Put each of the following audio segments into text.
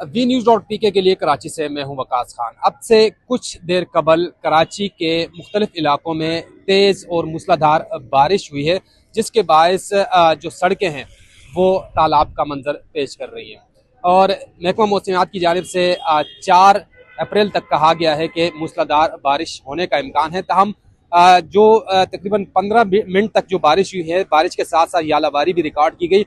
VNews.pk के लिए कराची से मैं हूं वकास खान। अब से कुछ देर कबल कराची के मुख्तलिफ इलाकों में तेज़ और मूसलाधार बारिश हुई है, जिसके बायस जो सड़कें हैं वो तालाब का मंजर पेश कर रही हैं। और महकमा मौसमियात की जानिब से 4 अप्रैल तक कहा गया है कि मूसलाधार बारिश होने का इम्कान है। ताहम जो तकरीबन 15 मिनट तक जो बारिश हुई है, बारिश के साथ साथ यालाबारी भी रिकॉर्ड की गई।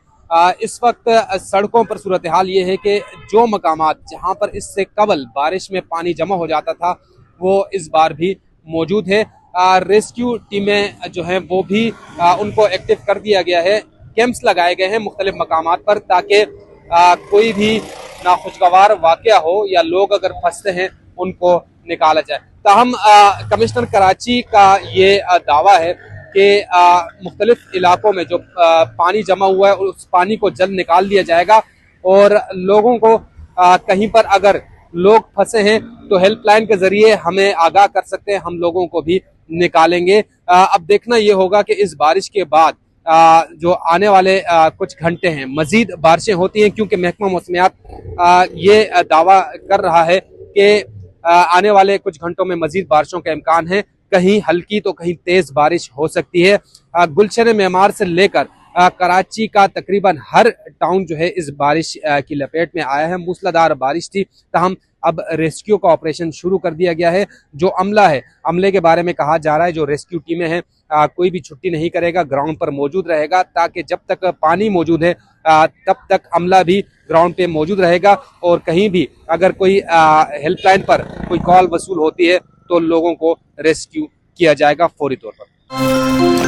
इस वक्त सड़कों पर सूरत हाल ये है कि जो मकामात जहाँ पर इससे कबल बारिश में पानी जमा हो जाता था वो इस बार भी मौजूद है। रेस्क्यू टीमें जो हैं वो भी उनको एक्टिव कर दिया गया है। कैंप्स लगाए गए हैं मुख्तलिफ मकामात पर ताकि कोई भी नाखुशगवार वाक़या हो या लोग अगर फंसते हैं उनको निकाला जाए। ताहम कमिश्नर कराची का ये दावा है कि मुख्तलिफ इलाकों में जो पानी जमा हुआ है उस पानी को जल्द निकाल दिया जाएगा और लोगों को कहीं पर अगर लोग फंसे हैं तो हेल्पलाइन के जरिए हमें आगाह कर सकते हैं, हम लोगों को भी निकालेंगे। अब देखना ये होगा कि इस बारिश के बाद जो आने वाले कुछ घंटे हैं मजीद बारिशें होती हैं, क्योंकि महकमा मौसमियात ये दावा कर रहा है कि आने वाले कुछ घंटों में मजीद बारिशों का इम्कान है। कहीं हल्की तो कहीं तेज बारिश हो सकती है। गुलशन मेमार से लेकर कराची का तकरीबन हर टाउन जो है इस बारिश की लपेट में आया है। मूसलाधार बारिश थी, ताहम अब रेस्क्यू का ऑपरेशन शुरू कर दिया गया है। जो अमला है, अमले के बारे में कहा जा रहा है जो रेस्क्यू टीमें हैं कोई भी छुट्टी नहीं करेगा, ग्राउंड पर मौजूद रहेगा ताकि जब तक पानी मौजूद है तब तक अमला भी ग्राउंड पे मौजूद रहेगा। और कहीं भी अगर कोई हेल्पलाइन पर कोई कॉल वसूल होती है तो लोगों को रेस्क्यू किया जाएगा फौरी तौर पर।